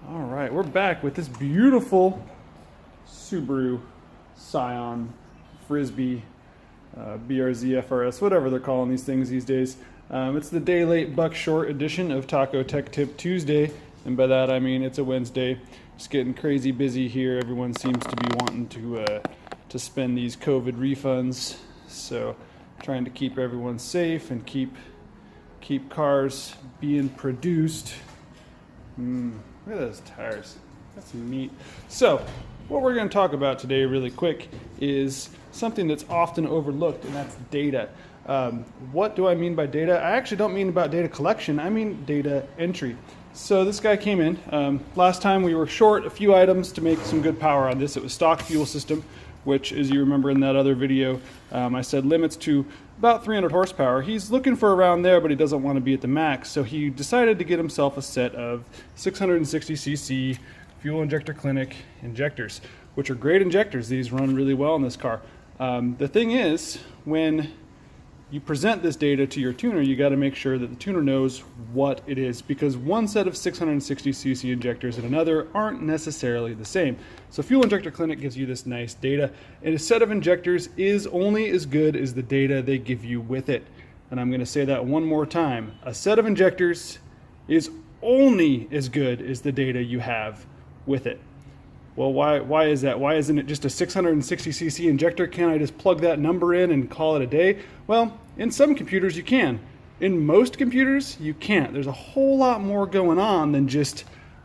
All right, we're back with this beautiful Subaru Scion Frisbee BRZ FR-S, whatever they're calling these things these days. It's the day late buck short edition of Taco Tech Tip Tuesday, and by that I mean it's a Wednesday. Just getting crazy busy here. Everyone seems to be wanting to spend these COVID refunds, so trying to keep everyone safe and keep cars being produced. Look at those tires. That's neat. So, what we're going to talk about today really quick is something that's often overlooked, and that's data. What do I mean by data? I actually don't mean about data collection. I mean data entry. So this guy came in. Last time we were short a few items to make some good power on this. It was stock fuel system, which, as you remember in that other video, I said limits to about 300 horsepower. He's looking for around there, but he doesn't want to be at the max, so he decided to get himself a set of 660cc fuel injector clinic injectors, which are great injectors. These run really well in this car. The thing is, when you present this data to your tuner, you got to make sure that the tuner knows what it is, because one set of 660cc injectors and another aren't necessarily the same. So Fuel Injector Clinic gives you this nice data, and a set of injectors is only as good as the data they give you with it. And I'm going to say that one more time. A set of injectors is only as good as the data you have with it. Well, why is that? Why isn't it just a 660cc injector? Can't I just plug that number in and call it a day? Well, in some computers you can. In most computers, you can't. There's a whole lot more going on than just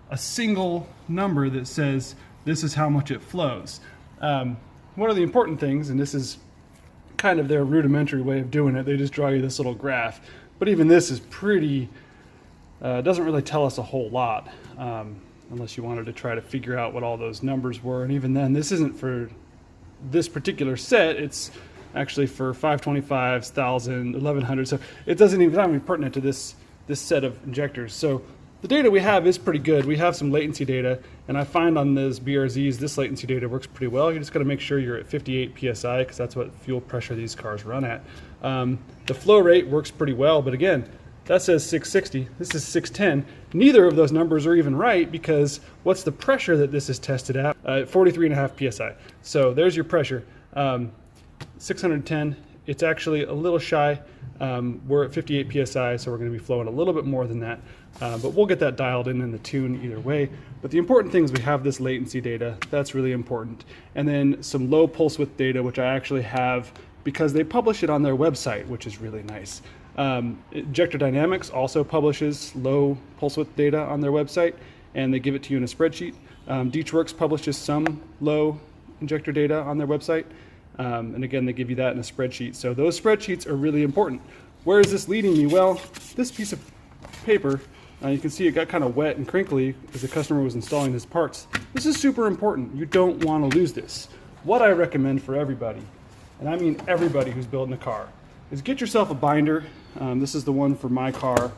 a single number that says this is how much it flows. One of the important things, and this is kind of their rudimentary way of doing it, they just draw you this little graph. But even this is pretty, doesn't really tell us a whole lot. Unless you wanted to try to figure out what all those numbers were. And even then, this isn't for this particular set. It's actually for 525s, 1000, 1100. So it doesn't even be pertinent to this set of injectors. So the data we have is pretty good. We have some latency data, and I find on those BRZs, this latency data works pretty well. You just got to make sure you're at 58 PSI, because that's what fuel pressure these cars run at. The flow rate works pretty well, but again, that says 660, this is 610. Neither of those numbers are even right, because what's the pressure that this is tested at? 43.5 PSI. So there's your pressure. 610, it's actually a little shy. We're at 58 PSI, so we're going to be flowing a little bit more than that. But we'll get that dialed in the tune either way. But the important thing is we have this latency data. That's really important. And then some low pulse width data, which I actually have because they publish it on their website, which is really nice. Injector Dynamics also publishes low pulse width data on their website, and they give it to you in a spreadsheet. DeechWorks publishes some low injector data on their website, and again, they give you that in a spreadsheet. So those spreadsheets are really important. Where is this leading me? Well, this piece of paper, you can see it got kind of wet and crinkly as the customer was installing his parts. This is super important. You don't want to lose this. What I recommend for everybody, and I mean everybody who's building a car, is get yourself a binder. This is the one for my car.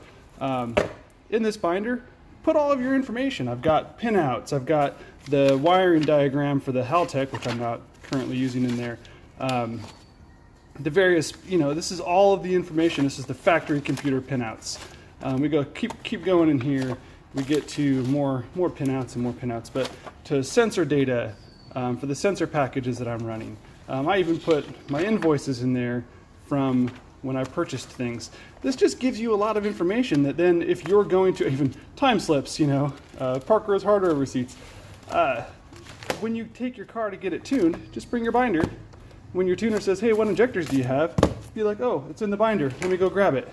In this binder, put all of your information. I've got pinouts, I've got the wiring diagram for the Haltech, which I'm not currently using in there. The various, this is all of the information. This is the factory computer pinouts. We go keep going in here. We get to more pinouts and more pinouts, but to sensor data for the sensor packages that I'm running. I even put my invoices in there from when I purchased things. This just gives you a lot of information that then if you're going to, even time slips, Parker's hardware receipts. When you take your car to get it tuned, just bring your binder. When your tuner says, hey, what injectors do you have? Be like, oh, it's in the binder. Let me go grab it.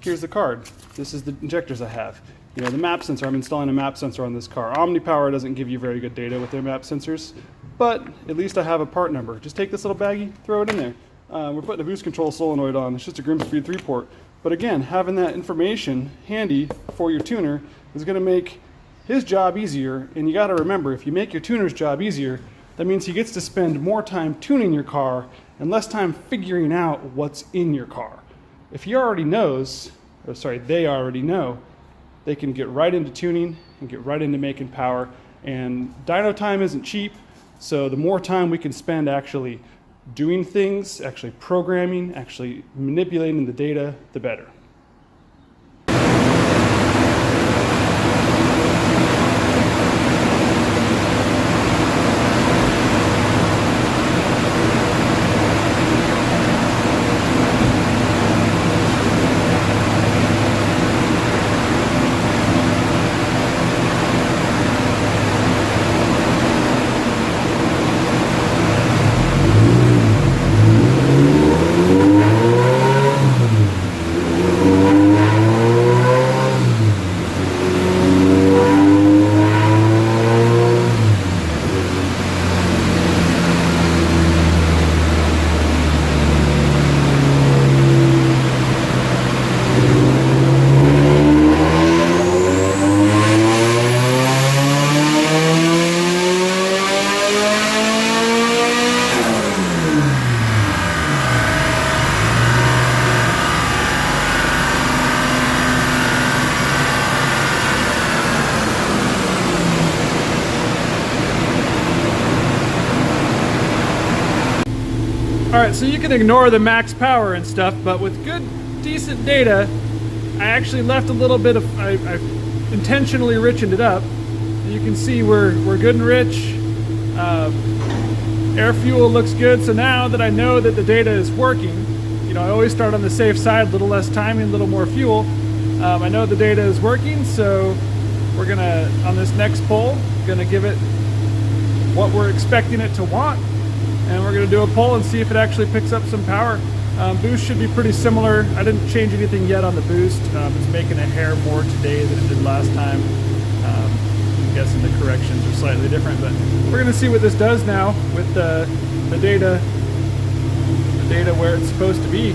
Here's the card. This is the injectors I have. The map sensor, I'm installing a map sensor on this car. OmniPower doesn't give you very good data with their map sensors, but at least I have a part number. Just take this little baggie, throw it in there. We're putting a boost control solenoid on. It's just a Grimspeed 3-port. But again, having that information handy for your tuner is going to make his job easier. And you got to remember, if you make your tuner's job easier, that means he gets to spend more time tuning your car and less time figuring out what's in your car. If he already knows, they already know, they can get right into tuning and get right into making power. And dyno time isn't cheap, so the more time we can spend actually doing things, actually programming, actually manipulating the data, the better. Alright, so you can ignore the max power and stuff, but with good, decent data, I actually left a little bit of, I intentionally richened it up. You can see we're good and rich. Air fuel looks good, so now that I know that the data is working, you know, I always start on the safe side, a little less timing, a little more fuel. I know the data is working, so we're gonna, on this next pull, gonna give it what we're expecting it to want, and we're gonna do a pull and see if it actually picks up some power. Boost should be pretty similar. I didn't change anything yet on the boost. It's making a hair more today than it did last time. I'm guessing the corrections are slightly different, but we're gonna see what this does now with the data where it's supposed to be.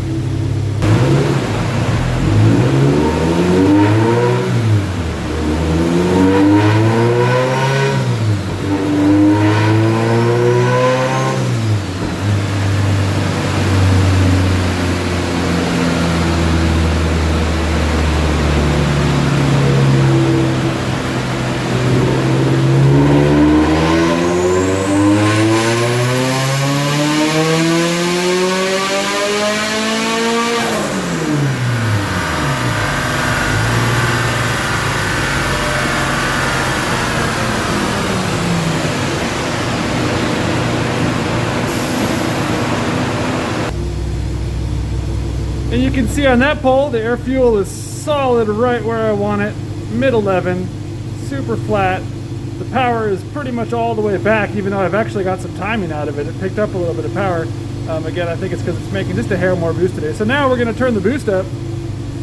And you can see on that pole, the air fuel is solid right where I want it, mid 11, super flat. The power is pretty much all the way back, even though I've actually got some timing out of it. It picked up a little bit of power. Again, I think it's because it's making just a hair more boost today. So now we're going to turn the boost up,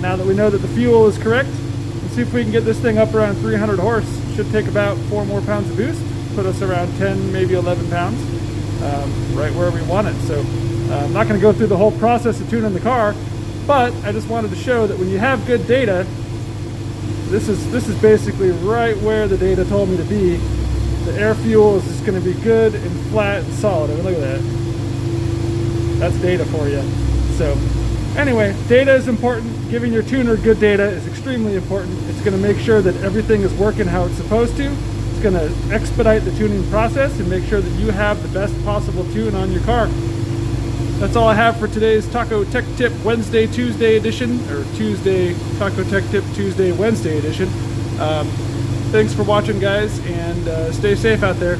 now that we know that the fuel is correct, and see if we can get this thing up around 300 horse. Should take about 4 more pounds of boost, put us around 10, maybe 11 pounds, right where we want it. So I'm not going to go through the whole process of tuning the car, but I just wanted to show that when you have good data, this is basically right where the data told me to be. The air fuel is just going to be good and flat and solid. I mean, look at that. That's data for you. So anyway, data is important. Giving your tuner good data is extremely important. It's going to make sure that everything is working how it's supposed to. It's going to expedite the tuning process and make sure that you have the best possible tune on your car. That's all I have for today's Taco Tech Tip Wednesday, Tuesday edition, or Tuesday, Taco Tech Tip Tuesday, Wednesday edition. Thanks for watching, guys, and stay safe out there.